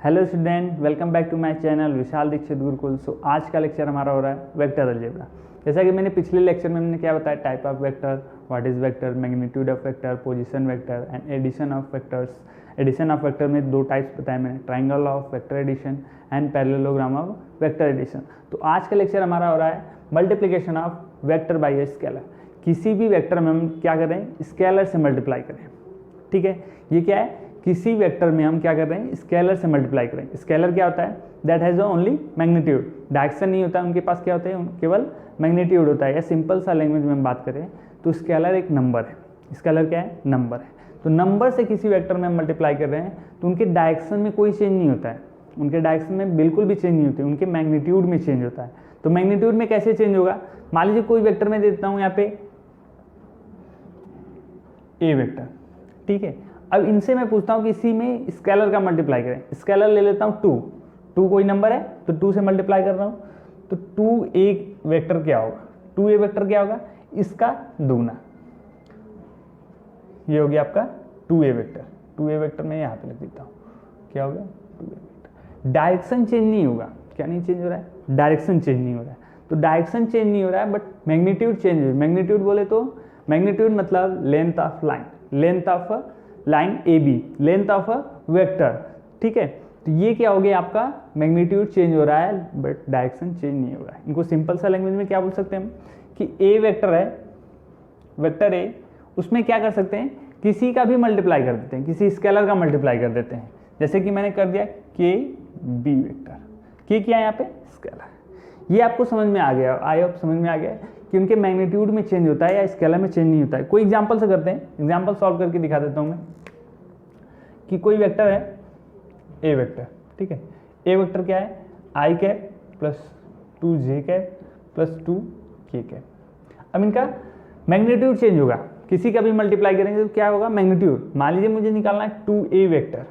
Hello student, welcome back to my channel Vishal Dikshit Gurukul. So आज का lecture हमारा हो रहा है वेक्टर अलजेब्रा। जैसा कि मैंने पिछले लेक्चर में मैंने क्या बताया, type of vector, what is vector, magnitude of vector, position vector and addition of vectors. Addition of vector में दो टाइप्स बताए मैंने, triangle of vector addition and parallelogram of vector addition. तो आज का लेक्चर हमारा हो रहा है multiplication of vector by a scalar. किसी भी वेक्टर में हम क्या करें, स्केलर से मल्टीप्लाई करें। ठीक है, ये क्या है, किसी वेक्टर में हम क्या कर रहे हैं, स्केलर से मल्टीप्लाई करें। स्केलर क्या होता है, that has only magnitude, direction नहीं होता, उनके पास क्या होता है, केवल मैग्नीट्यूड होता है। या सिंपल सा लैंग्वेज में हम बात करें तो स्केलर एक नंबर है। स्केलर क्या है, नंबर है। तो नंबर से किसी वेक्टर में हम मल्टीप्लाई कर रहे हैं तो उनके डायरेक्शन में कोई चेंज नहीं होता है, उनके डायरेक्शन में बिल्कुल भी चेंज नहीं होती, उनके मैग्नीट्यूड में चेंज होता है। तो मैग्नीट्यूड में कैसे चेंज होगा, मान लीजिए कोई वेक्टर में देता हूँ यहाँ पे ए वेक्टर, ठीक है। अब इनसे मैं पूछता हूँ कि इसी में स्केलर का मल्टीप्लाई करें। स्केलर ले लेता हूँ 2 कोई नंबर है तो 2 से मल्टीप्लाई कर रहा हूँ, तो 2a वेक्टर क्या होगा, 2a वेक्टर क्या होगा, इसका दुगना। ये हो गया आपका 2a वेक्टर। 2a वेक्टर मैं यहाँ पे लिख देता हूँ, क्या हो गया 2a वेक्टर। डायरेक्शन चेंज नहीं होगा, क्या नहीं चेंज हो रहा है, डायरेक्शन चेंज नहीं हो रहा है। तो डायरेक्शन चेंज नहीं हो रहा है बट मैग्नीट्यूड चेंज हो। मैग्नीट्यूड बोले तो मैग्नीट्यूड मतलब length of line, length of line A B, length of vector, ठीक है। तो ये क्या हो गया, आपका मैग्नीट्यूड चेंज हो रहा है बट डायरेक्शन चेंज नहीं हो रहा है। इनको सिंपल सा लैंग्वेज में क्या बोल सकते हैं हम कि ए वेक्टर है, वेक्टर ए, उसमें क्या कर सकते हैं, किसी का भी मल्टीप्लाई कर देते हैं, किसी स्केलर का मल्टीप्लाई कर देते हैं। जैसे कि मैंने कर दिया के बी वेक्टर, के क्या है यहाँ पे, स्केलर। ये आपको समझ में आ गया, आई होप समझ में आ गया कि उनके मैग्नीट्यूड में चेंज होता है या स्केलर में चेंज नहीं होता है। कोई एग्जांपल से करते हैं, एग्जांपल सॉल्व करके दिखा देता हूँ मैं कि कोई वेक्टर है ए वेक्टर, ठीक है। ए वेक्टर क्या है, I cap plus 2j cap plus 2k cap. अब इनका मैग्नीट्यूड चेंज होगा, किसी का भी मल्टीप्लाई करेंगे तो क्या होगा, मैग्नीट्यूड। मान लीजिए मुझे निकालना है 2a वेक्टर,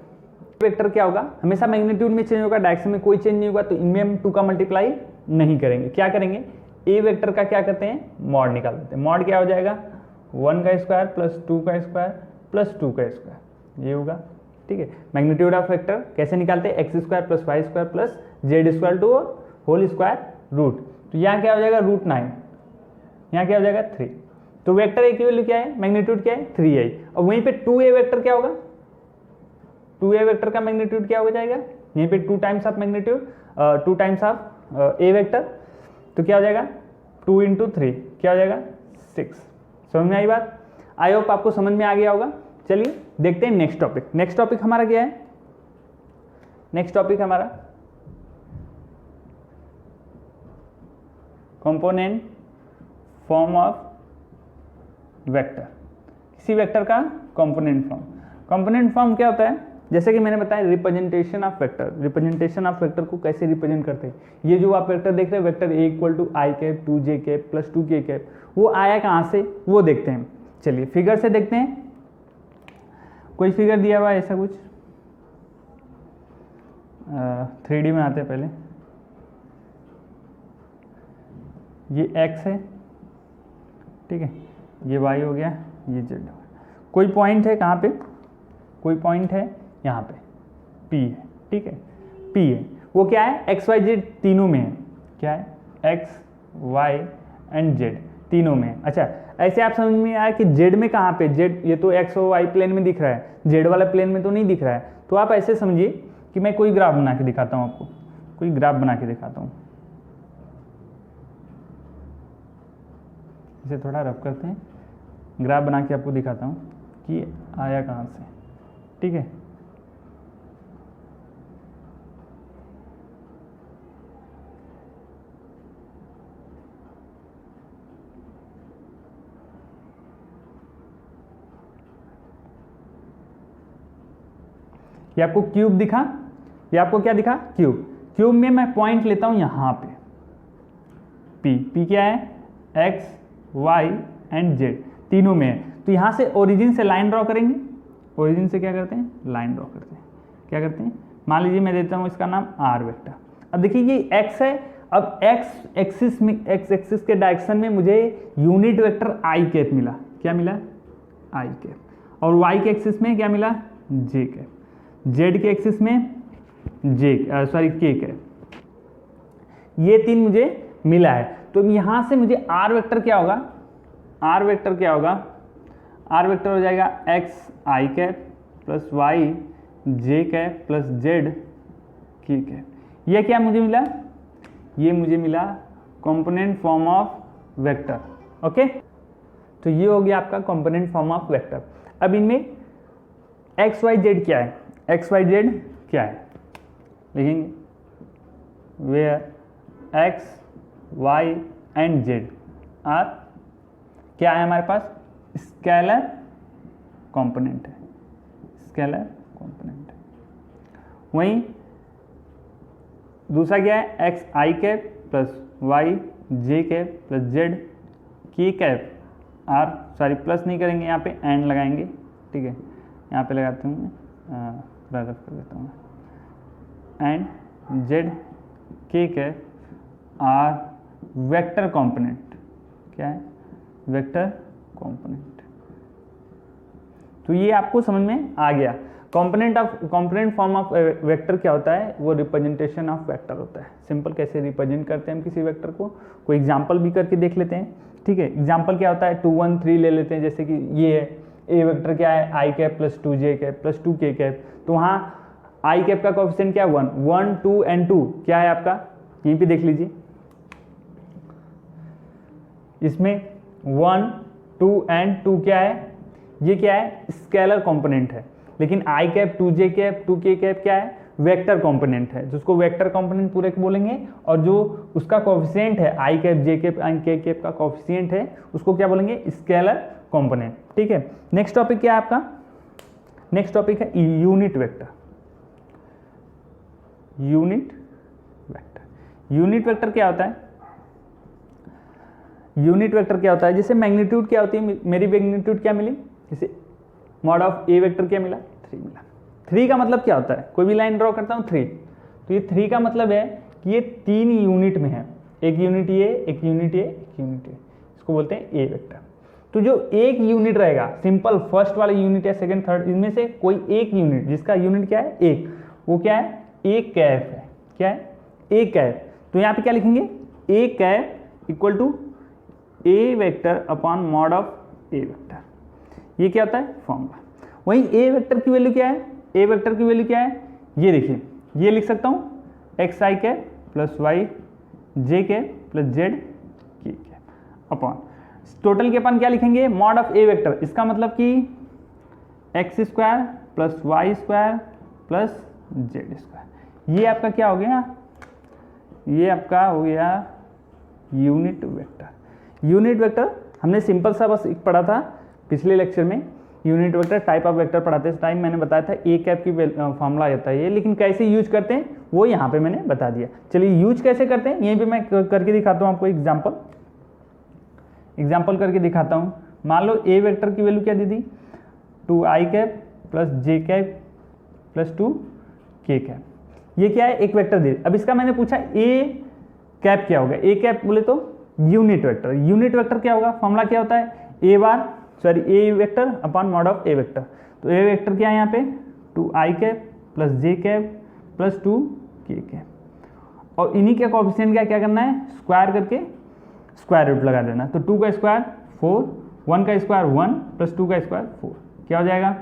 वेक्टर क्या होगा, हमेशा मैग्नीट्यूड में चेंज होगा, डायरेक्शन में कोई चेंज नहीं होगा। तो इनमें हम 2 का मल्टीप्लाई नहीं करेंगे, क्या करेंगे, ए वेक्टर का क्या करते हैं, मॉड निकाल देते हैं। मॉड क्या हो जाएगा, 1 का स्क्वायर प्लस 2 का स्क्वायर प्लस 2 का स्क्वायर, ये होगा, ठीक है। मैग्नीट्यूड ऑफ वेक्टर कैसे निकालते हैं, x square plus Y square plus Z square to whole square root. तो यहाँ क्या हो जाएगा, √9, यहाँ क्या हो जाएगा 3। तो वेक्टर ए की वैल्यू क्या है, मैग्नीट्यूड क्या है 3i। और वहीं पे 2a वेक्टर क्या होगा, 2a वेक्टर का मैग्नीट्यूड क्या हो जाएगा, यहीं पे 2 times of magnitude, 2 times of A vector, तो क्या हो जाएगा 2 × 3 क्या हो जाएगा 6। समझ में आई बात, आई होप आपको समझ में आ गया होगा। चलिए देखते हैं नेक्स्ट टॉपिक। नेक्स्ट टॉपिक हमारा क्या है, नेक्स्ट टॉपिक हमारा कंपोनेंट फॉर्म ऑफ वेक्टर। किसी वेक्टर का कंपोनेंट फॉर्म। कंपोनेंट फॉर्म क्या होता है, जैसे कि मैंने बताया representation of vector. Representation of vector को कैसे रिप्रेजेंट करते हैं, ये जो आप वेक्टर देख रहे हैं, vector a equal to i cap 2j cap plus 2k cap, वो आया कहाँ से, वो देखते हैं। चलिए फिगर से देखते हैं, कोई फिगर दिया हुआ ऐसा कुछ 3D में आते हैं पहले। ये x है, ठीक है, ये y हो गया, ये z हो गया। कोई पॉइंट है कहाँ पे, कोई पॉइंट है यहाँ पे P है, ठीक है, P है। वो क्या है, x y z तीनों में है, क्या है, x y एंड z तीनों में है। अच्छा, ऐसे आप समझ में आया कि z में कहाँ पे, z ये तो x और y प्लेन में दिख रहा है, z वाला प्लेन में तो नहीं दिख रहा है। तो आप ऐसे समझिए कि मैं कोई ग्राफ बना के दिखाता हूँ आपको, कोई ग्राफ बना के दिखाता हूँ, इसे थोड़ा रफ करते हैं, ग्राफ बना के आपको दिखाता हूँ कि आया कहाँ से, ठीक है। ये आपको क्यूब दिखा, ये आपको क्या दिखा, क्यूब। क्यूब में मैं पॉइंट लेता हूं यहां पे, P क्या है, x y एंड z तीनों में है। तो यहां से ओरिजिन से लाइन ड्रॉ करेंगे, ओरिजिन से क्या करते हैं, लाइन ड्रॉ करते हैं। क्या करते हैं, मान लीजिए मैं देता हूं इसका नाम r वेक्टर। अब देखिए ये x है, अब x एक्सिस में, x एक्सिस के डायरेक्शन में मुझे यूनिट वेक्टर i कैप मिला, क्या मिला, i कैप। और y के एक्सिस में क्या मिला, j कैप। z के एक्सिस में के कैप, ये 3 मुझे मिला है। तो यहाँ से मुझे आर वेक्टर क्या होगा, आर वेक्टर क्या होगा, आर वेक्टर हो जाएगा एक्स आई कैप प्लस वाई जे कैप प्लस जेड के कैप। ये क्या मुझे मिला, ये मुझे मिला component form of vector. Okay, तो ये हो गया आपका कंपोनेंट फॉर्म ऑफ वेक्टर। अब इनमें एक्स वाई जेड क्या है, एक्स वाई जेड क्या है, लिखेंगे where x y and z are क्या है हमारे पास, स्केलर कंपोनेंट है, स्केलर कंपोनेंट है। वहीं दूसरा क्या है, एक्स आई कैप प्लस वाई जे कैप प्लस जेड के कैप आर, प्लस नहीं करेंगे, यहाँ पे एंड लगाएंगे, ठीक है, यहाँ पे लगाते हूँ, रफ कर देता हूँ, एंड जेड के कैप आर वेक्टर कंपोनेंट, क्या है, वेक्टर कंपोनेंट। तो ये आपको समझ में आ गया। कंपोनेंट फॉर्म ऑफ वेक्टर क्या होता है, वो रिप्रेजेंटेशन ऑफ वेक्टर होता है। सिंपल कैसे रिप्रेजेंट करते हैं हम किसी वेक्टर को, कोई एग्जांपल भी करके देख लेते हैं, ठीक है। एग्जांपल क्या होता है, 2 1 3 ले लेते हैं, जैसे कि ये है, ए वेक्टर क्या है, I cap plus 2 J cap plus 2 K cap. तो वहाँ आई कैप का कोएफिशिएंट क्या है, 1 1 2 एंड 2 क्या है आपका, यहीं पे देख लीजिए, इसमें 1 2 एंड 2 क्या है, ये क्या है, स्केलर कंपोनेंट है। लेकिन आई कैप 2 जे कैप 2 के कैप क्या है, वेक्टर कंपोनेंट है, जिसको वेक्टर कंपोनेंट पूरे बोलेंगे। और जो उसका कोएफिशिएंट है, I cap J cap and के कैप का कोएफिशिएंट है, उसको क्या बोलेंगे, स्केलर कंपोनेंट, ठीक है। नेक्स्ट टॉपिक क्या है आपका, नेक्स्ट टॉपिक है unit vector. Unit vector, unit vector क्या होता है, यूनिट वेक्टर क्या होता है, जैसे मैग्नीट्यूड क्या होती है, मेरी मैग्नीट्यूड क्या मिली, जैसे मॉड ऑफ ए वेक्टर क्या मिला, 3 मिला। 3 का मतलब क्या होता है, कोई भी लाइन ड्रॉ करता हूँ 3, तो ये 3 का मतलब है कि ये 3 यूनिट में है, एक यूनिट ये, एक यूनिट ये, एक यूनिट ये, इसको बोलते हैं ए वेक्टर। तो जो एक यूनिट रहेगा, सिंपल फर्स्ट वाला यूनिट या सेकंड थर्ड, इनमें से कोई एक यूनिट जिसका यूनिट क्या है, एक, वो क्या है, ए कैप है, क्या है, ए कैप। तो यहाँ पे क्या लिखेंगे, A cap equal to A vector upon mod of A vector. ये क्या होता है, फॉर्मूला। वहीं ए वेक्टर की वैल्यू क्या है, ए वेक्टर की वैल्यू क्या है, ये देखिए, ये लिख सकता हूँ एक्स आई कैप प्लस वाई जे कैप प्लस जेड के कैप अपॉन टोटल के अपन क्या लिखेंगे, मॉड ऑफ ए वेक्टर। इसका मतलब कि x square plus Y square plus Z square. ये आपका क्या हो गया, ये आपका हो गया यूनिट वेक्टर। यूनिट वेक्टर हमने सिंपल सा बस एक पढ़ा था पिछले लेक्चर में, unit vector type of vector पढ़ाते टाइम मैंने बताया था ए कैप की फॉर्मूला आता है ये, लेकिन कैसे यूज करते हैं वो यहाँ पे मैंने बता दिया। चलिए यूज कैसे करते हैं यहीं पे मैं करके दिखाता हूँ आपको, एग्जाम्पल करके दिखाता हूँ। मान लो ए वेक्टर की वैल्यू क्या दी थी, 2 I cap plus J cap plus 2 K cap. ये क्या है, एक वेक्टर दे। अब इसका मैंने पूछा ए कैप क्या होगा, ए कैप बोले तो यूनिट वेक्टर। यूनिट वेक्टर क्या होगा, फॉर्मूला क्या होता है, A vector upon mod of A vector. तो ए वेक्टर क्या है यहाँ पे, 2 I cap plus J cap plus 2 K cap. और इन्हीं के कोएफिशिएंट का क्या करना है, स्क्वायर करके स्क्वायर रूट लगा देना। तो 2 का स्क्वायर 4, 1 का स्क्वायर 1 प्लस 2 का स्क्वायर 4, क्या हो जाएगा,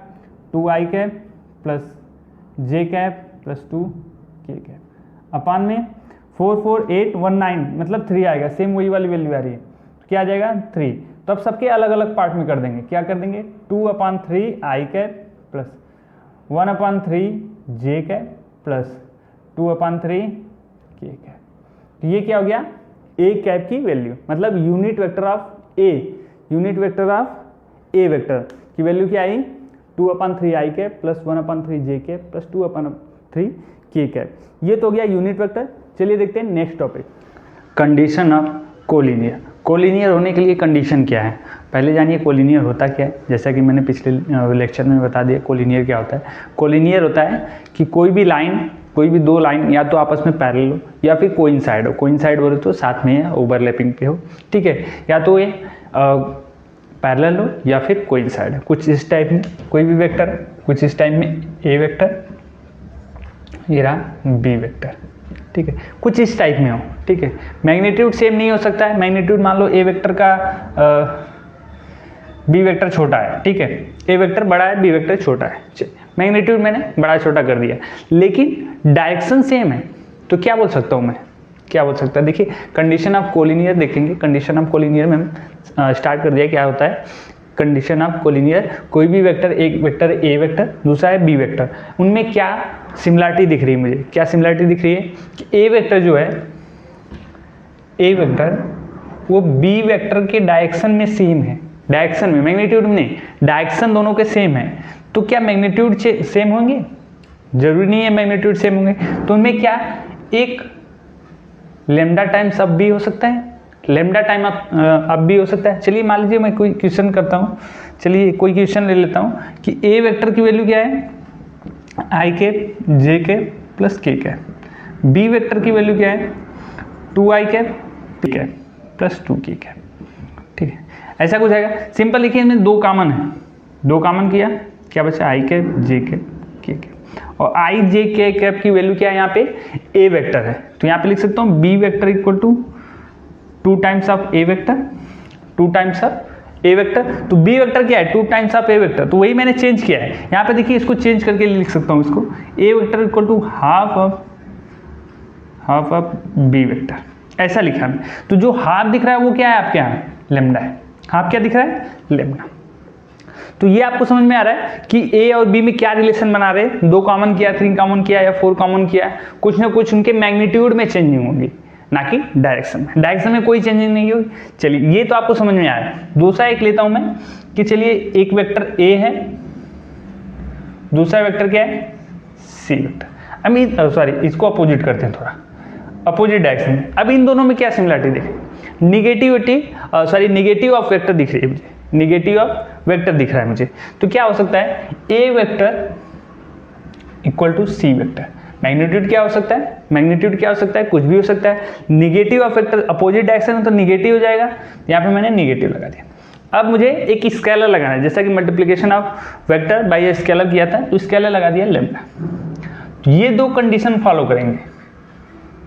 2 I cap plus J cap plus 2 K cap अपान में 4 4 8 1 9 मतलब 3 आएगा, सेम वही वाली वैल्यू आ रही है, क्या आ जाएगा 3। तो अब सबके अलग अलग पार्ट में कर देंगे, क्या कर देंगे, 2/3 आई कैप प्लस 1/3 जे कैप प्लस 2/3 के कैप। तो ये क्या हो गया, ए कैप की वैल्यू, मतलब unit vector of A, unit vector of A vector की वैल्यू क्या आई, 2/3 आई कैप प्लस 1/3 जे कैप प्लस 2/3 के कैप। ये तो हो गया यूनिट वेक्टर। चलिए देखते हैं next topic, condition of collinear. Collinear होने के लिए कंडीशन क्या है, पहले जानिए कोलिनियर होता क्या है। जैसा कि मैंने पिछले लेक्चर में बता दिया कोलिनियर क्या होता है। कोलिनियर होता है कि कोई भी लाइन, कोई भी दो लाइन या तो आपस में पैरेलल हो या फिर कोइंसाइड हो। कोइंसाइड बोले तो साथ में है, ओवरलैपिंग पे हो, ठीक है, या तो ये पैरेलल हो या फिर कोइंसाइड है। कुछ इस टाइप में कोई भी वेक्टर, कुछ इस टाइप में ए वेक्टर ये रहा बी वेक्टर, ठीक है, कुछ इस टाइप में हो, ठीक है। मैग्नीट्यूड सेम नहीं हो सकता है, मैग्नीट्यूड मान लो ए वेक्टर का बी वेक्टर छोटा है, ठीक है, ए वेक्टर बड़ा है बी वेक्टर छोटा है, मैग्नीट्यूड मैंने बड़ा छोटा कर दिया, लेकिन डायरेक्शन सेम है, तो क्या बोल सकता हूँ मैं, क्या बोल सकता है, देखिए कंडीशन ऑफ कोलिनियर देखेंगे, कंडीशन ऑफ कोलिनियर में हम स्टार्ट कर दिया, क्या होता है कंडीशन ऑफ कोलिनियर, कोई भी वेक्टर, एक वेक्टर ए वेक्टर, दूसरा है बी वेक्टर, उनमें क्या सिमिलरिटी दिख रही है मुझे, क्या सिमिलरिटी दिख रही है कि ए वेक्टर जो है, ए वेक्टर वो बी वेक्टर के डायरेक्शन में सेम है, डायरेक्शन में, मैग्नीट्यूड में नहीं, डायरेक्शन दोनों के सेम है, तो क्या मैग्नीट्यूड सेम होंगे, जरूरी नहीं है मैग्नीट्यूड सेम होंगे, तो उनमें क्या एक लेमडा टाइम्स अब भी हो सकता है, लेमडा टाइम अब भी हो सकता है। चलिए मान लीजिए मैं कोई क्वेश्चन करता हूँ, चलिए कोई क्वेश्चन ले लेता हूँ कि ए वेक्टर की वैल्यू क्या है, I cap J cap plus के कैप, बी वेक्टर की वैल्यू क्या है, 2i cap P cap plus 2k cap, ठीक है, ऐसा कुछ आएगा। सिंपल लिखिए, इसमें दो कॉमन है, दो कॉमन किया, क्या बचा आई कैप जे कैप के कैप, और आई जे के कैप की वैल्यू क्या है, यहाँ पे ए वेक्टर है, तो यहाँ पे लिख सकता हूँ b vector equal to 2 times of A vector, 2 times of A vector, तो बी वेक्टर क्या है 2 टाइम्स ऑफ ए वेक्टर, तो वही मैंने चेंज किया है यहाँ पे, देखिए इसको चेंज करके लिख सकता हूँ, इसको A vector equal to half of B vector, ऐसा लिखा है। तो जो हाफ दिख रहा है वो क्या है आपके यहाँ, लेमडा है, हाफ क्या दिख रहा है, लेमडा। तो ये आपको समझ में आ रहा है कि ए और बी में क्या रिलेशन बना रहे हैं, 2 कॉमन किया, 3 कॉमन किया या 4 कॉमन किया, कुछ ना कुछ उनके मैग्नीट्यूड में चेंजिंग होगी, ना कि डायरेक्शन में, डायरेक्शन में कोई चेंजिंग नहीं होगी। चलिए ये तो आपको समझ में आया। दूसरा एक लेता हूं मैं कि चलिए एक वेक्टर ए है, दूसरा वेक्टर क्या है सी वेक्टर, अब सॉरी इसको अपोजिट करते हैं, थोड़ा अपोजिट डायरेक्शन में। अब इन दोनों में क्या सिमिलरिटी देखें, निगेटिव ऑफ वेक्टर दिख रही है मुझे, निगेटिव ऑफ वेक्टर दिख रहा है मुझे, तो क्या हो सकता है A vector equal to C vector, magnitude क्या हो सकता है, मैग्नीट्यूड क्या हो सकता है, कुछ भी हो सकता है, negative of vector opposite direction है तो निगेटिव हो जाएगा, यहाँ पे मैंने निगेटिव लगा दिया। अब मुझे एक स्केलर लगाना है, जैसा कि multiplication of vector bye scalar किया था, तो स्केलर लगा दिया लेम्डा। तो ये 2 कंडीशन फॉलो करेंगे,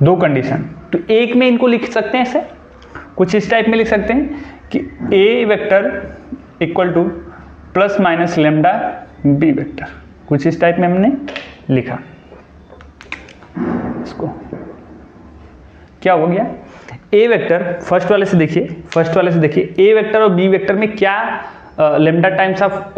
2 कंडीशन, तो एक में इनको लिख सकते हैं ऐसे, कुछ इस टाइप में लिख सकते हैं कि A vector equal to plus minus lambda B vector, कुछ इस टाइप में हमने लिखा। इसको क्या हो गया, ए वेक्टर फर्स्ट वाले से देखिए, ए वेक्टर और बी वेक्टर में क्या lambda times of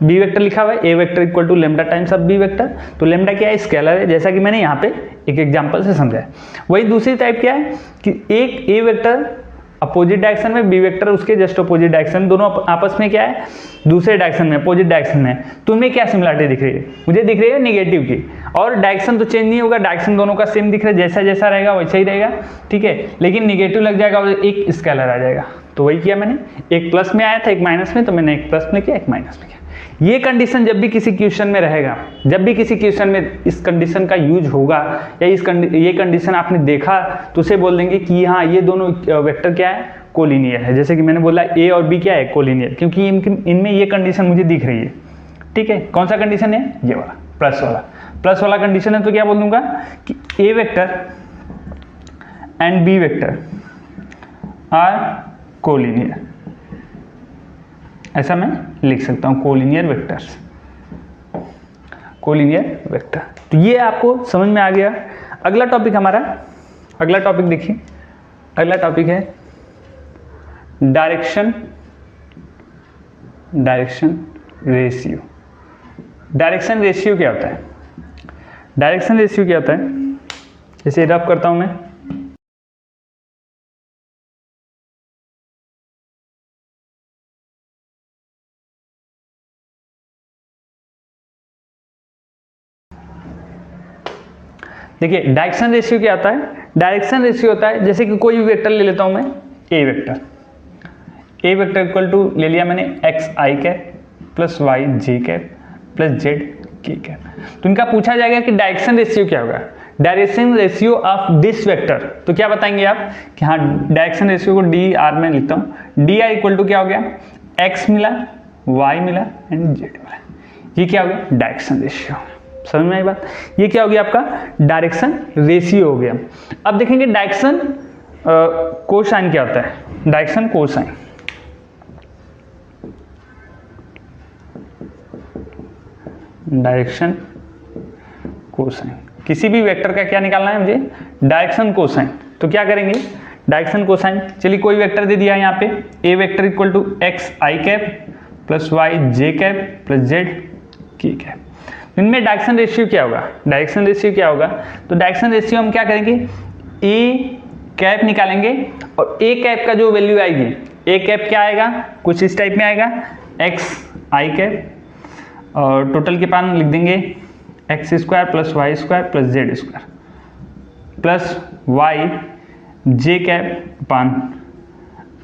B vector लिखा हुआ है, A vector equal to lambda times of B vector, तो लेमडा क्या है स्केलर है, जैसा कि मैंने यहाँ पे एक एग्जांपल से समझाया। वही दूसरी टाइप क्या है कि एक ए वेक्टर अपोजिट डायरेक्शन में, बी वेक्टर उसके जस्ट अपोजिट डायरेक्शन, दोनों आपस में क्या है दूसरे डायरेक्शन में, अपोजिट डायरेक्शन में, तो उनमें क्या सिमिलरिटी दिख रही है, मुझे दिख रही है निगेटिव की, और डायरेक्शन तो चेंज नहीं होगा, डायरेक्शन दोनों का सेम दिख रहा है, जैसा जैसा रहेगा वैसा ही रहेगा, ठीक है, लेकिन निगेटिव लग जाएगा और एक स्केलर आ जाएगा, तो वही किया मैंने, एक प्लस में आया था एक माइनस में, तो मैंने एक प्लस में किया एक माइनस में किया। ये कंडीशन जब भी किसी क्वेश्चन में रहेगा, जब भी किसी क्वेश्चन में इस कंडीशन का यूज होगा या ये कंडीशन आपने देखा, तो उसे बोल देंगे कि हाँ ये दोनों वेक्टर क्या है कोलिनियर है, जैसे कि मैंने बोला ए और बी क्या है कोलिनियर, क्योंकि इनमें ये कंडीशन मुझे दिख रही है, ठीक है। कौन सा कंडीशन है, ये वाला प्लस वाला कंडीशन है, तो क्या बोल दूंगा कि A vector and B vector are collinear, ऐसा मैं लिख सकता हूं, कोलिनियर वेक्टर्स, कोलिनियर वेक्टर। तो ये आपको समझ में आ गया। अगला टॉपिक हमारा, अगला टॉपिक देखिए, अगला टॉपिक है डायरेक्शन रेशियो। डायरेक्शन रेशियो क्या होता है, डायरेक्शन रेशियो क्या होता है, जैसे रफ करता हूं मैं, देखिए डायरेक्शन रेशियो क्या होता है, डायरेक्शन रेशियो होता है जैसे कि कोई भी वेक्टर ले लेता हूं मैं, ए वेक्टर इक्वल टू ले लिया मैंने एक्स आई कैप प्लस वाई जे कैप प्लस जेड के कैप, तो इनका पूछा जाएगा कि डायरेक्शन रेशियो क्या होगा, direction ratio of this vector, तो क्या बताएंगे आप कि हाँ डायरेक्शन रेशियो को डी आर में लिखता हूँ, डी आर इक्वल टू क्या हो गया, एक्स मिला वाई मिला एंड जेड मिला, ये क्या हो गया डायरेक्शन रेशियो, समझ में आई बात? ये क्या हो गया आपका डायरेक्शन रेशियो हो गया। अब देखेंगे डायरेक्शन कोसाइन क्या होता है। डायरेक्शन कोसाइन, डायरेक्शन कोसाइन, किसी भी वेक्टर का क्या निकालना है मुझे, डायरेक्शन कोसाइन। तो क्या करेंगे डायरेक्शन कोसाइन, चलिए कोई वेक्टर दे दिया है यहाँ पे, A vector equal to X I cap plus Y J cap plus Z के कैप। इनमें डायरेक्शन रेशियो क्या होगा, डायरेक्शन रेशियो क्या होगा, तो डायरेक्शन रेशियो हम क्या करेंगे, ए कैप निकालेंगे और ए कैप का जो वैल्यू आएगी, ए कैप क्या आएगा, कुछ इस टाइप में आएगा, एक्स आई कैप और टोटल के पान लिख देंगे X square plus Y square plus Z square plus Y जे cap upon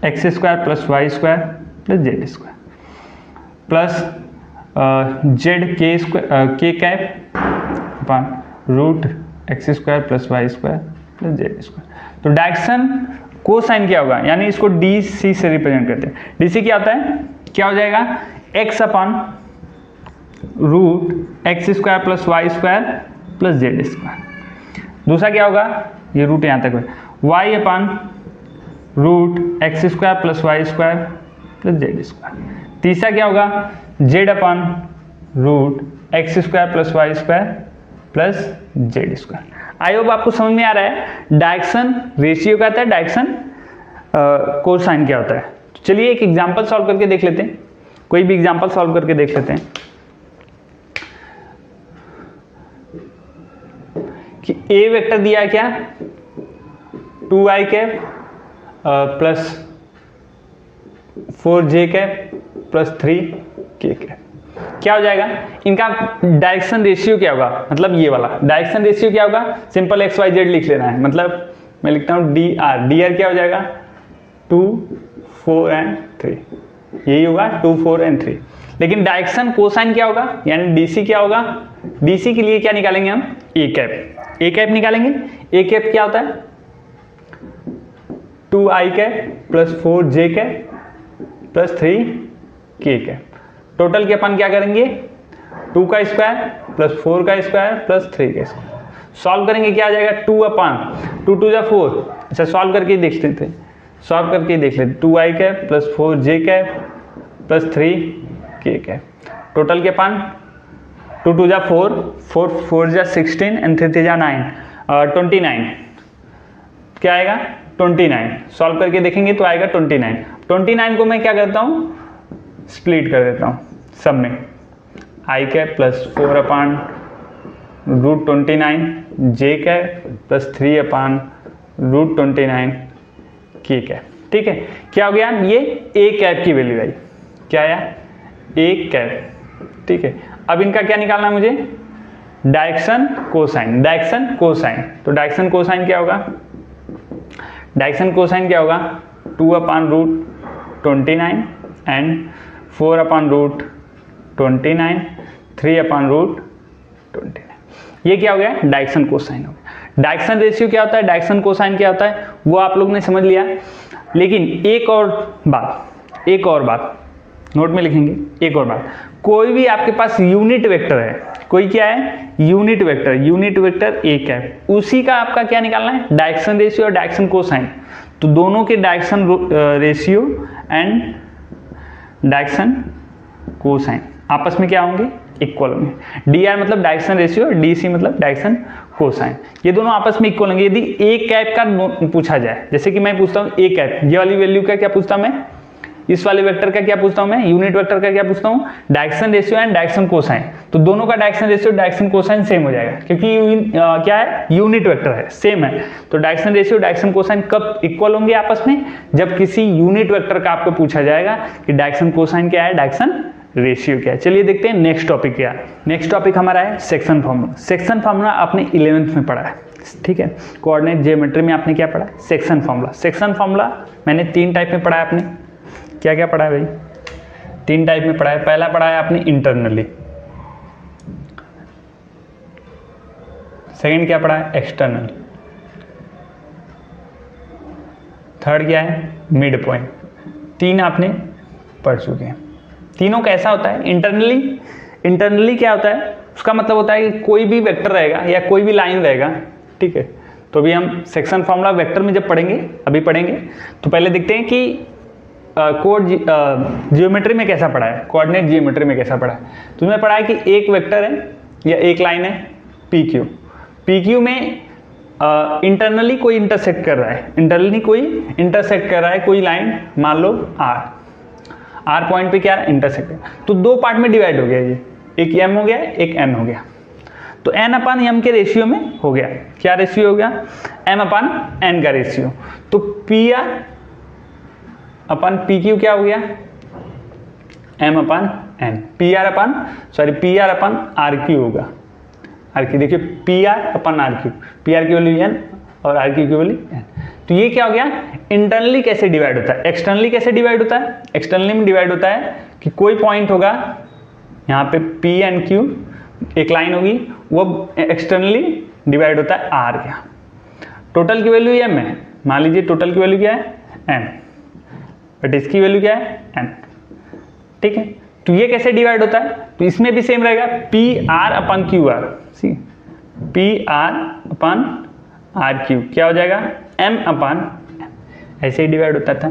X square plus Y square plus Z square plus Z के square K cap upon root x square plus Y square plus Z square. तो direction cosine क्या होगा, यानी इसको D C से represent करते हैं। D C क्या होता है, क्या हो जाएगा, x upon root x square plus Y square plus Z square. दूसरा क्या होगा, ये रूट यहाँ तक है, y upon root x square plus Y square plus Z square. तीसरा क्या होगा, z upon root x square plus Y square plus Z square. I hope आपको समझ में आ रहा है डायरेक्शन रेशियो क्या होता है, डायरेक्शन कोसाइन क्या होता है। तो चलिए एक एग्जांपल सॉल्व करके देख लेते हैं, कोई भी एग्जांपल सॉल्व करके देख लेते हैं कि ए वेक्टर दिया है क्या, 2i cap plus 4j cap plus 3k cap. क्या हो जाएगा, इनका डायरेक्शन रेशियो क्या होगा, मतलब ये वाला डायरेक्शन रेशियो क्या होगा, सिंपल एक्स वाई जेड लिख लेना है, मतलब मैं लिखता हूँ डी आर, डी आर क्या हो जाएगा 2, 4 एंड 3, यही होगा 2, 4 एंड 3। लेकिन डायरेक्शन कोसाइन क्या होगा, यानी डीसी क्या होगा, डीसी के लिए क्या निकालेंगे हम, ए कैप, ए कैप निकालेंगे। ए कैप क्या होता है 2i cap plus 4j cap plus 3k cap. Total के अपन क्या करेंगे, 2 का स्क्वायर प्लस 4 का स्क्वायर प्लस 3 का स्क्वायर। सॉल्व करेंगे क्या आ जाएगा, 2 अपॉन 2 टू जा 4। अच्छा सॉल्व करके देख लेते हैं, सॉल्व करके देख लेते, 2i cap plus 4j cap plus 3k cap. Total के पान 2 टू जा 4, 4 जा 16 एंड 3 जा 9, 29 क्या आएगा 29। सॉल्व करके देखेंगे तो आएगा 29। 29 को मैं क्या करता हूँ, स्प्लिट कर देता हूँ सब में, आई कैप प्लस 4 अपान रूट 29 जे कैप प्लस 3 अपान रूट 29 के कैप। ठीक है, क्या हो गया, ये ए कैप की वैल्यू आई, क्या आया ए कैप। ठीक है, अब इनका क्या निकालना है मुझे, डायरेक्शन कोसाइन, डायरेक्शन कोसाइन। तो डायरेक्शन कोसाइन क्या होगा, डायरेक्शन कोसाइन क्या होगा, 2 upon root 29 and 4 upon root 29, 3 upon root 29। ये क्या हो गया, डायरेक्शन कोसाइन हो गया। डायरेक्शन रेशियो क्या होता है, डायरेक्शन कोसाइन क्या होता है, वो आप लोग ने समझ लिया। लेकिन एक और बात नोट में लिखेंगे, एक और बात, कोई भी आपके पास यूनिट वेक्टर है, कोई क्या है यूनिट वेक्टर ए कैप, उसी का आपका क्या निकालना है, डायरेक्शन रेशियो और डायरेक्शन कोसाइन। तो दोनों के direction ratio and direction cosine आपस में क्या होंगे, इक्वल होंगे। डी आर मतलब डायरेक्शन रेशियो, डी सी मतलब डायरेक्शन कोसाइन, ये दोनों आपस में इक्वल होंगे। यदि ए कैप का पूछा जाए, जैसे कि मैं पूछता हूँ ए कैप, ये वाली वैल्यू का क्या पूछता हूँ मैं, इस वाले वेक्टर का क्या पूछता हूँ मैं, यूनिट वेक्टर का क्या पूछता हूँ, direction ratio and direction cosine. तो दोनों का direction ratio direction cosine same हो जाएगा, क्योंकि क्या है, यूनिट वेक्टर है, सेम है। तो डायरेक्शन रेशियो डायरेक्शन कोसाइन कब इक्वल होंगे आपस में, जब किसी यूनिट वेक्टर का आपको पूछा जाएगा कि डायरेक्शन कोसाइन क्या है, डायरेक्शन रेशियो क्या है। चलिए देखते हैं नेक्स्ट टॉपिक क्या है। नेक्स्ट टॉपिक हमारा है सेक्शन फार्मूला। सेक्शन फार्मूला आपने 11th में पढ़ा है, ठीक है, कोऑर्डिनेट ज्योमेट्री में आपने क्या पढ़ा, सेक्शन फार्मूला। सेक्शन फार्मूला मैंने 3 टाइप में पढ़ा है। आपने क्या क्या पढ़ा है भाई, 3 टाइप में पढ़ा है। पहला पढ़ा है आपने इंटरनली, सेकंड क्या पढ़ा है, एक्सटर्नल, थर्ड क्या है, मिड पॉइंट। 3 आपने पढ़ चुके हैं। तीनों कैसा होता है, इंटरनली क्या होता है, उसका मतलब होता है कि कोई भी वेक्टर रहेगा या कोई भी लाइन रहेगा, ठीक है। तो अभी हम सेक्शन फॉर्मूला वेक्टर में जब पढ़ेंगे, अभी पढ़ेंगे, तो पहले देखते हैं कि जियोमेट्री में कैसा पढ़ा है, कोऑर्डिनेट जियोमेट्री में कैसा पढ़ा है। तो उसमें पढ़ा है कि एक वेक्टर है या एक लाइन है पी क्यू, पी क्यू में इंटरनली कोई इंटरसेक्ट कर रहा है, इंटरनली कोई इंटरसेक्ट कर रहा है कोई लाइन, मान लो आर पॉइंट पे क्या इंटरसेक्ट है। तो दो पार्ट में डिवाइड हो गया ये, एक एम हो गया एक एन हो गया। तो एन अपान एम के रेशियो में हो गया, क्या रेशियो हो गया, एम अपान एन का रेशियो। तो p r upon p q क्या हो गया, m upon n, p r upon r q होगा, आर क्यू देखिए p r upon r q, p r की वैल्यू एन और आर क्यू की वैल्यू एन। तो ये क्या हो गया, इंटरनली कैसे डिवाइड होता है, एक्सटर्नली कैसे डिवाइड होता है। एक्सटर्नली में डिवाइड होता है कि कोई पॉइंट होगा यहाँ पे पी एन क्यू, एक लाइन होगी, वो एक्सटर्नली डिवाइड होता है आर क्या, टोटल की वैल्यू एम है, मान लीजिए टोटल की वैल्यू क्या है एम, बट इसकी वैल्यू क्या है एन, ठीक है। तो ये कैसे डिवाइड होता है, तो इसमें भी सेम रहेगा, p r upon q r, see p r upon r q क्या हो जाएगा, एम अपन, ऐसे ही डिवाइड होता था।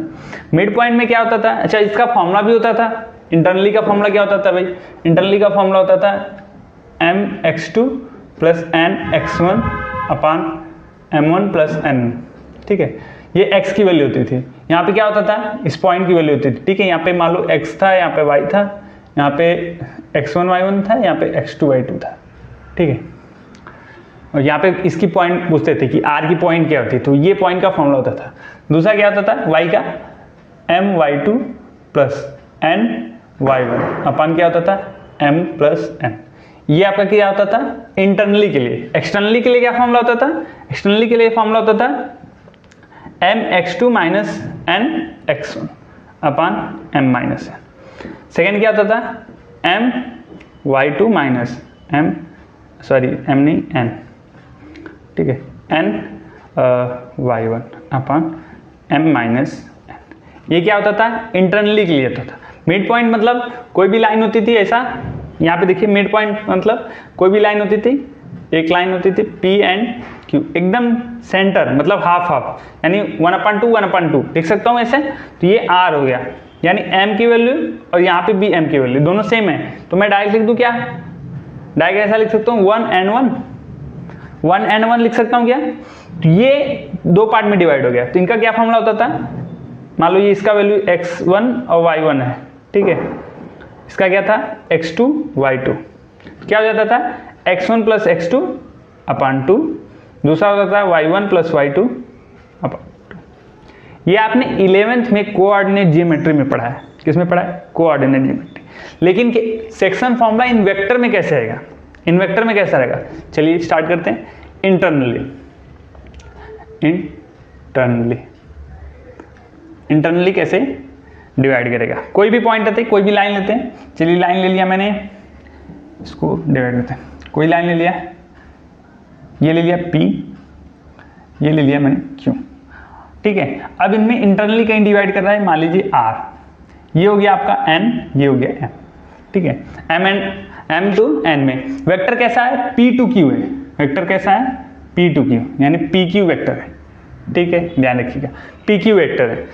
मिड पॉइंट में क्या होता था, अच्छा इसका फॉर्मूला भी होता था, इंटरनली का फॉर्मूला क्या होता था भाई, इंटरनली का फॉर्मूला होता था m x two plus n x one upon m one plus n, ठीक है। ये x की वैल्यू होती थी, यहाँ पे क्या होता था, इस पॉइंट की वैल्यू होती थी, ठीक है। यहाँ पे मान लो x था, यहाँ पे y था, यहाँ पे x1 y1 था, यहाँ पे x2 y2 था, ठीक है। और यहाँ पे इसकी पॉइंट पूछते थे कि r की पॉइंट क्या होती है, तो ये पॉइंट का फॉर्मूला होता था। दूसरा क्या होता था, y का m y2 plus n y1 अपन क्या होता था m प्लस n। ये आपका क्या होता था इंटरनली के लिए। एक्सटर्नली के लिए क्या फॉर्मूला होता था, एक्सटर्नली के लिए फॉर्मूला होता था m x two minus n x one upon m minus n. Second क्या होता था m y two minus m, sorry m नहीं एन, ठीक है, n y one upon m minus n. ये क्या होता था इंटरनली के लिए होता था। मिड पॉइंट मतलब कोई भी लाइन होती थी ऐसा, यहाँ पे देखिए मिड पॉइंट मतलब कोई भी लाइन होती थी, एक लाइन होती थी पी एंड क्यू, एकदम सेंटर मतलब हाफ हाफ, यानी 1/2 लिख सकता हूँ ऐसे। तो ये आर हो गया, यानी एम की वैल्यू और यहाँ पे भी एम की वैल्यू दोनों सेम है, तो मैं डायरेक्ट लिख दूँ क्या, डायरेक्ट ऐसा लिख सकता हूँ 1 and 1 लिख सकता हूँ क्या। तो ये दो पार्ट में डिवाइड हो गया। तो इनका क्या फॉर्मूला होता था, मान लो ये इसका वैल्यू x1 और y1 है, ठीक है, इसका क्या था x2 y2, क्या हो जाता था x1 प्लस x2 अपान 2, दूसरा होता था y1 प्लस y2 अपान 2। ये आपने 11th में कोऑर्डिनेट जियोमेट्री में पढ़ा है, किसमें पढ़ा है, कोऑर्डिनेट जियोमेट्री। लेकिन सेक्शन फॉर्मूला इन वेक्टर में कैसे आएगा, इन वेक्टर में कैसा रहेगा, चलिए स्टार्ट करते हैं। इंटरनली कैसे डिवाइड करेगा, कोई भी पॉइंट लेते हैं, कोई भी लाइन लेते हैं, चलिए लाइन ले लिया मैंने, इसको डिवाइड करते हैं। कोई लाइन ले लिया, ये ले लिया P, ये ले लिया मैंने Q, ठीक है। अब इनमें इंटरनली कहीं डिवाइड कर रहा है, मान लीजिए R, ये हो गया आपका N, ये हो गया M, ठीक है। M टू N में वेक्टर कैसा है, P टू Q है, वेक्टर कैसा है P टू Q, यानी PQ वेक्टर है, ठीक है, ध्यान रखिएगा PQ वेक्टर है।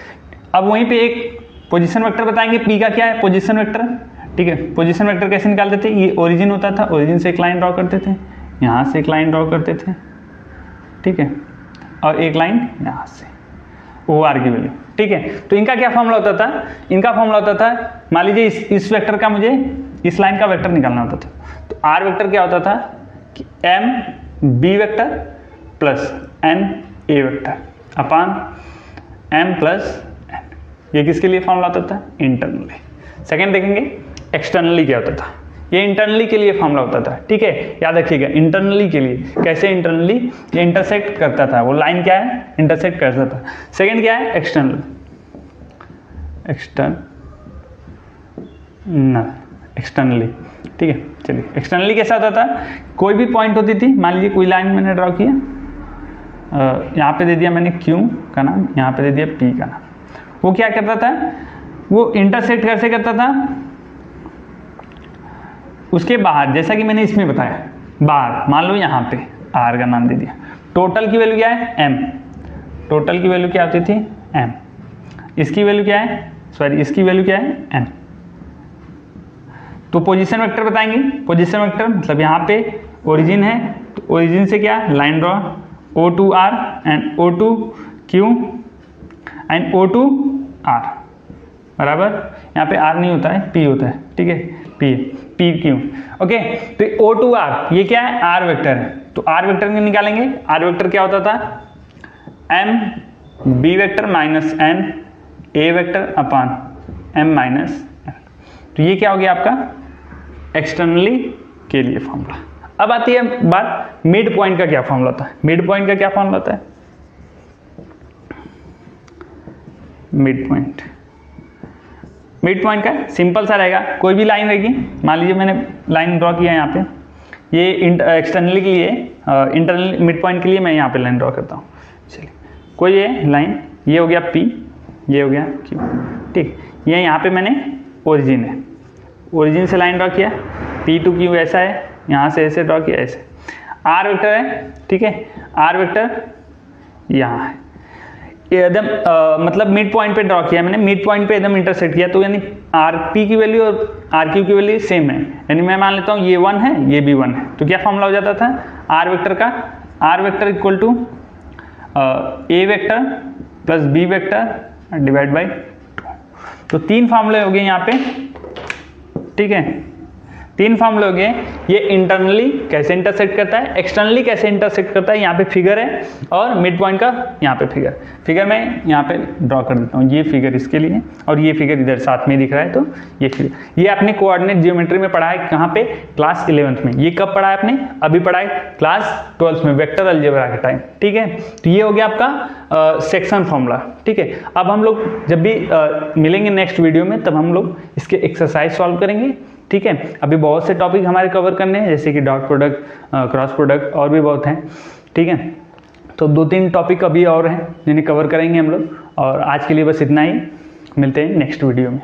अब वहीं पे एक पोजीशन वेक्टर बताएंगे, P का क्या है पोजीशन वेक्टर, ठीक है। पोजीशन वेक्टर कैसे निकालते थे, ये ओरिजिन होता था, ओरिजिन से एक लाइन ड्रॉ करते थे, यहाँ से एक लाइन ड्रॉ करते थे, ठीक है, और एक लाइन यहाँ से ओ आर की वैल्यू, ठीक है। तो इनका क्या फॉर्मूला होता था, इनका फॉर्मूला होता था, मान लीजिए इस वेक्टर का मुझे इस लाइन का वेक्टर निकालना होता था, तो आर वेक्टर क्या होता था कि m b vector plus n a vector upon m plus n. ये किसके लिए फॉर्मूला होता था, इंटरनली। सेकेंड देखेंगे एक्सटर्नली क्या होता था, ये इंटरनली के लिए फॉर्मूला होता था, ठीक है, याद रखिएगा इंटरनली के लिए। कैसे इंटरनली, ये इंटरसेक्ट करता था, वो लाइन क्या है इंटरसेक्ट करता था। सेकेंड क्या है एक्सटर्नल, एक्सटर्नली, ठीक है। चलिए एक्सटर्नली कैसा होता था, कोई भी पॉइंट होती थी, मान लीजिए कोई लाइन मैंने ड्रॉ किया, यहाँ पे दे दिया मैंने Q का नाम, यहाँ पे दे दिया P का नाम, वो क्या करता था, वो इंटरसेक्ट कैसे करता था, उसके बाहर जैसा कि मैंने इसमें बताया, बाहर मान लो यहाँ पे आर का नाम दे दिया, टोटल की वैल्यू क्या है एम, टोटल की वैल्यू क्या होती थी एम, इसकी वैल्यू क्या है, सॉरी इसकी वैल्यू क्या है एम। तो पोजीशन वेक्टर बताएंगे, पोजीशन वेक्टर मतलब यहाँ पे ओरिजिन है तो ओरिजिन से क्या line draw O2R and O2Q and O2R बराबर, यहाँ पे R नहीं होता है P होता है, ठीक है PQ। ओके तो O2R ये क्या है R वेक्टर है, तो R वेक्टर निकालेंगे, R वेक्टर क्या होता था M B vector minus N A vector upon M minus N। तो ये क्या हो गया आपका एक्सटर्नली के लिए फॉर्मूला। अब आती है बात मिड पॉइंट का क्या फॉर्मूला होता है, मिड पॉइंट का क्या फॉर्मूला होता है, मिड पॉइंट, मिड पॉइंट का सिंपल सा रहेगा, कोई भी लाइन रहेगी, मान लीजिए मैंने लाइन ड्रॉ किया है यहाँ पे, ये एक्सटर्नली के लिए, इंटरनल मिड पॉइंट के लिए मैं यहाँ पे लाइन ड्रॉ करता हूँ। चलिए कोई ये लाइन, ये हो गया P, ये हो गया Q, ठीक, ये यहाँ पे मैंने ओरिजिन है, ओरिजिन से लाइन ड्रॉ किया, P to Q ऐसा है, यहाँ से ऐसे ड्रॉ किया ऐसे, R वेक्टर है, ठीक है R वेक्टर यहाँ है, एकदम मतलब मिड पॉइंट पे ड्रॉ किया मैंने, मिड पॉइंट पे एकदम इंटरसेक्ट किया, तो यानी RP की वैल्यू और RQ की वैल्यू सेम है, यानी मैं मान लेता हूँ ये 1 है ये भी 1 है, तो क्या फॉर्मूला हो जाता था R वेक्टर का, R vector equal to A vector plus B vector divide by 2। तो 3 फॉर्मूले हो गए यहाँ पे, ठीक है 3 फॉर्मूले हो गए। ये इंटरनली कैसे इंटरसेक्ट करता है, एक्सटर्नली कैसे इंटरसेक्ट करता है, यहाँ पे फिगर है, और मिड पॉइंट का यहाँ पे फिगर मैं यहाँ पे ड्रॉ कर देता हूँ, ये फिगर इसके लिए और ये फिगर इधर साथ में दिख रहा है, तो ये फिगर ये आपने कोऑर्डिनेट जियोमेट्री में पढ़ा है, कहाँ पे क्लास 11th में, ये कब पढ़ा है आपने, अभी पढ़ा है क्लास 12th में वेक्टर अलजेब्रा के टाइम, ठीक है। तो ये हो गया आपका सेक्शन फॉर्मूला, ठीक है। अब हम लोग जब भी मिलेंगे नेक्स्ट वीडियो में, तब हम लोग इसके एक्सरसाइज सॉल्व करेंगे, ठीक है। अभी बहुत से टॉपिक हमारे कवर करने हैं, जैसे कि डॉट प्रोडक्ट, क्रॉस प्रोडक्ट और भी बहुत हैं, ठीक है। तो 2-3 टॉपिक अभी और हैं जिन्हें कवर करेंगे हम लोग, और आज के लिए बस इतना ही, मिलते हैं नेक्स्ट वीडियो में।